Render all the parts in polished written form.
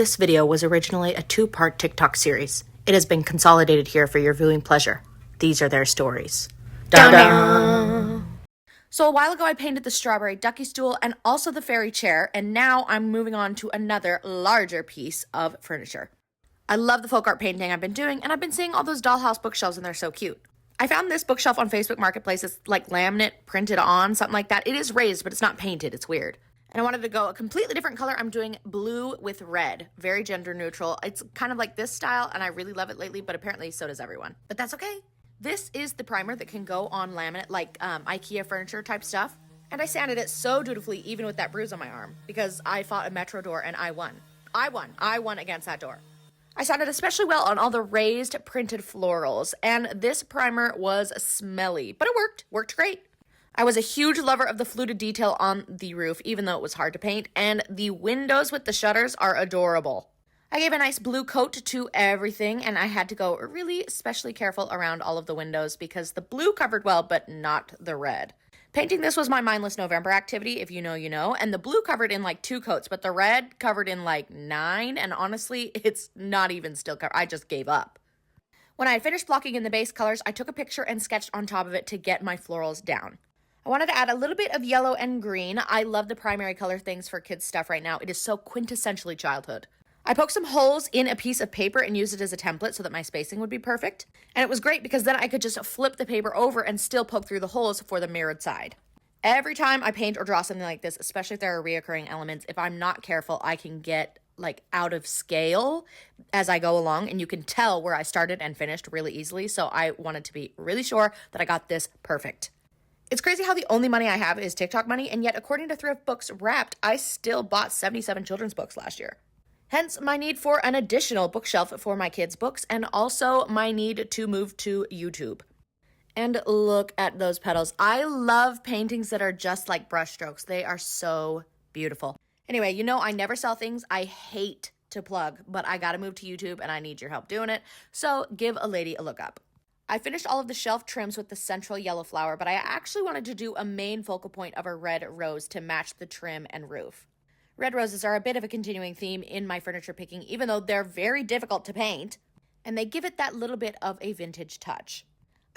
This video was originally a two-part TikTok series. It has been consolidated here for your viewing pleasure. These are their stories. Da-da! So a while ago I painted the strawberry ducky stool and also the fairy chair, and now I'm moving on to another larger piece of furniture. I love the folk art painting I've been doing, and I've been seeing all those dollhouse bookshelves and they're so cute. I found this bookshelf on Facebook Marketplace. It's like laminate printed on, something like that. It is raised, but it's not painted. It's weird. And I wanted to go a completely different color. I'm doing blue with red, very gender neutral. It's kind of like this style, and I really love it lately, but apparently so does everyone. But that's okay. This is the primer that can go on laminate, like IKEA furniture type stuff. And I sanded it so dutifully, even with that bruise on my arm, because I fought a Metro door and I won. I won against that door. I sanded especially well on all the raised printed florals, and this primer was smelly, but it worked great. I was a huge lover of the fluted detail on the roof, even though it was hard to paint, and the windows with the shutters are adorable. I gave a nice blue coat to everything, and I had to go really especially careful around all of the windows because the blue covered well, but not the red. Painting this was my mindless November activity, if you know, you know, and the blue covered in like 2 coats, but the red covered in like 9, and honestly, it's not even still covered. I just gave up. When I had finished blocking in the base colors, I took a picture and sketched on top of it to get my florals down. I wanted to add a little bit of yellow and green. I love the primary color things for kids' stuff right now. It is so quintessentially childhood. I poked some holes in a piece of paper and used it as a template so that my spacing would be perfect. And it was great because then I could just flip the paper over and still poke through the holes for the mirrored side. Every time I paint or draw something like this, especially if there are reoccurring elements, if I'm not careful, I can get like out of scale as I go along, and you can tell where I started and finished really easily. So I wanted to be really sure that I got this perfect. It's crazy how the only money I have is TikTok money, and yet according to Thrift Books Wrapped, I still bought 77 children's books last year. Hence my need for an additional bookshelf for my kids' books, and also my need to move to YouTube. And look at those petals. I love paintings that are just like brush strokes. They are so beautiful. Anyway, you know I never sell things. I hate to plug, but I gotta move to YouTube and I need your help doing it. So give a lady a look up. I finished all of the shelf trims with the central yellow flower, but I actually wanted to do a main focal point of a red rose to match the trim and roof. Red roses are a bit of a continuing theme in my furniture picking, even though they're very difficult to paint, and they give it that little bit of a vintage touch.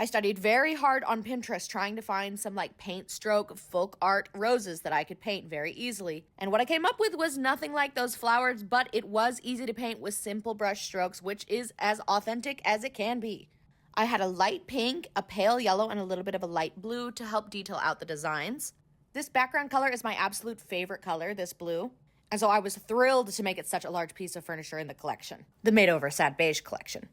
I studied very hard on Pinterest trying to find some like paint stroke folk art roses that I could paint very easily. And what I came up with was nothing like those flowers, but it was easy to paint with simple brush strokes, which is as authentic as it can be. I had a light pink, a pale yellow, and a little bit of a light blue to help detail out the designs. This background color is my absolute favorite color, this blue. And so I was thrilled to make it such a large piece of furniture in the collection, the Made Over Sad Beige collection.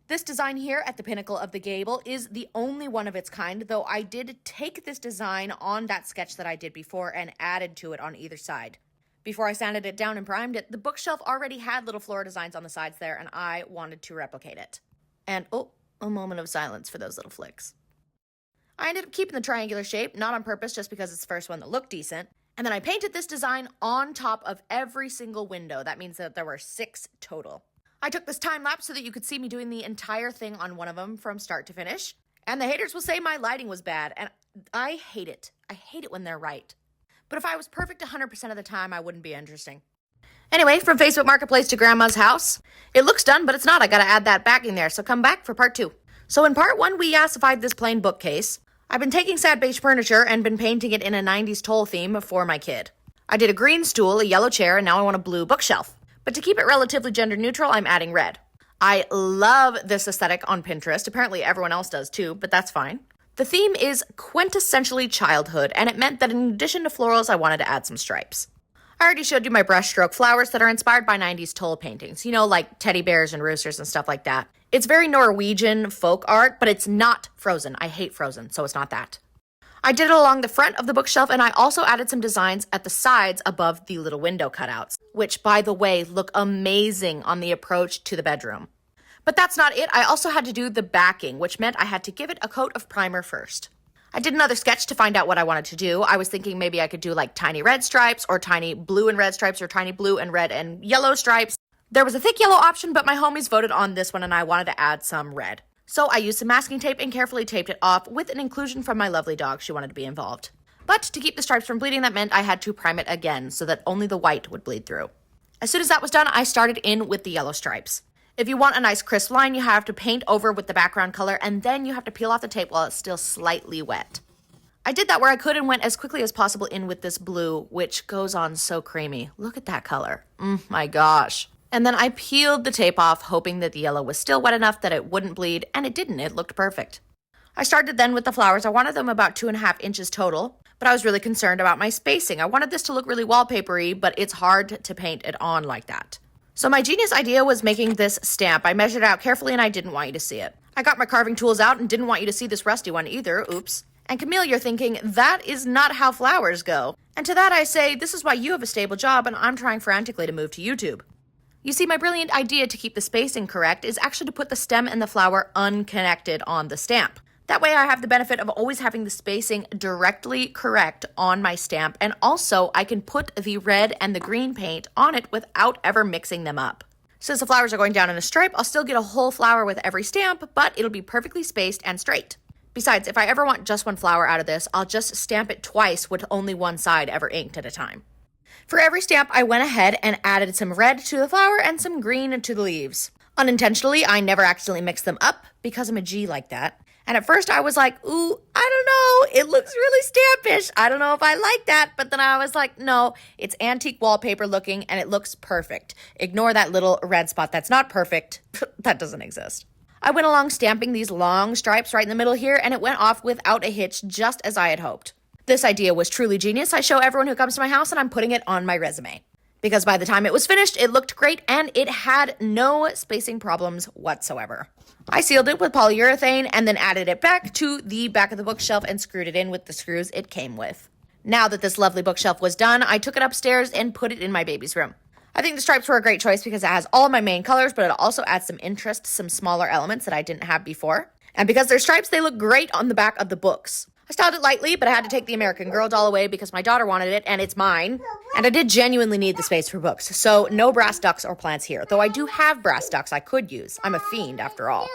This design here at the pinnacle of the gable is the only one of its kind, though I did take this design on that sketch that I did before and added to it on either side. Before I sanded it down and primed it, the bookshelf already had little floral designs on the sides there, and I wanted to replicate it. And a moment of silence for those little flicks. I ended up keeping the triangular shape, not on purpose, just because it's the first one that looked decent. And then I painted this design on top of every single window. That means that there were 6 total. I took this time lapse so that you could see me doing the entire thing on one of them from start to finish. And the haters will say my lighting was bad, and I hate it. I hate it when they're right. But if I was perfect 100% of the time, I wouldn't be interesting. Anyway, from Facebook Marketplace to Grandma's house. It looks done, but it's not. I gotta add that backing there, so come back for part 2. So in part 1, we yassified this plain bookcase. I've been taking sad beige furniture and been painting it in a 90s toll theme for my kid. I did a green stool, a yellow chair, and now I want a blue bookshelf. But to keep it relatively gender neutral, I'm adding red. I love this aesthetic on Pinterest. Apparently everyone else does too, but that's fine. The theme is quintessentially childhood, and it meant that in addition to florals, I wanted to add some stripes. I already showed you my brushstroke flowers that are inspired by 90s toll paintings, you know, like teddy bears and roosters and stuff like that. It's very Norwegian folk art, but it's not Frozen. I hate Frozen, so it's not that. I did it along the front of the bookshelf, and I also added some designs at the sides above the little window cutouts, which, by the way, look amazing on the approach to the bedroom. But that's not it. I also had to do the backing, which meant I had to give it a coat of primer first. I did another sketch to find out what I wanted to do. I was thinking maybe I could do like tiny red stripes or tiny blue and red stripes or tiny blue and red and yellow stripes. There was a thick yellow option, but my homies voted on this one and I wanted to add some red. So I used some masking tape and carefully taped it off with an inclusion from my lovely dog. She wanted to be involved. But to keep the stripes from bleeding, that meant I had to prime it again so that only the white would bleed through. As soon as that was done, I started in with the yellow stripes. If you want a nice crisp line, you have to paint over with the background color, and then you have to peel off the tape while it's still slightly wet. I did that where I could and went as quickly as possible in with this blue, which goes on so creamy. Look at that color. My gosh. And then I peeled the tape off, hoping that the yellow was still wet enough that it wouldn't bleed, and it didn't. It looked perfect. I started then with the flowers. I wanted them about 2.5 inches total, but I was really concerned about my spacing. I wanted this to look really wallpapery, but it's hard to paint it on like that. So my genius idea was making this stamp. I measured it out carefully, and I didn't want you to see it. I got my carving tools out and didn't want you to see this rusty one either. Oops. And Camille, you're thinking, that is not how flowers go. And to that I say, this is why you have a stable job and I'm trying frantically to move to YouTube. You see, my brilliant idea to keep the spacing correct is actually to put the stem and the flower unconnected on the stamp. That way I have the benefit of always having the spacing directly correct on my stamp, and also I can put the red and the green paint on it without ever mixing them up. Since the flowers are going down in a stripe, I'll still get a whole flower with every stamp, but it'll be perfectly spaced and straight. Besides, if I ever want just one flower out of this, I'll just stamp it twice with only one side ever inked at a time. For every stamp, I went ahead and added some red to the flower and some green to the leaves. Unintentionally, I never accidentally mixed them up because I'm a G like that. And at first I was like, ooh, I don't know, it looks really stampish. I don't know if I like that. But then I was like, no, it's antique wallpaper looking and it looks perfect. Ignore that little red spot. That's not perfect. That doesn't exist. I went along stamping these long stripes right in the middle here, and it went off without a hitch, just as I had hoped. This idea was truly genius. I show everyone who comes to my house, and I'm putting it on my resume. Because by the time it was finished, it looked great, and it had no spacing problems whatsoever. I sealed it with polyurethane, and then added it back to the back of the bookshelf and screwed it in with the screws it came with. Now that this lovely bookshelf was done, I took it upstairs and put it in my baby's room. I think the stripes were a great choice because it has all of my main colors, but it also adds some interest, some smaller elements that I didn't have before. And because they're stripes, they look great on the back of the books. I styled it lightly, but I had to take the American Girl doll away because my daughter wanted it, and it's mine. And I did genuinely need the space for books, so no brass ducks or plants here, though I do have brass ducks I could use. I'm a fiend, after all.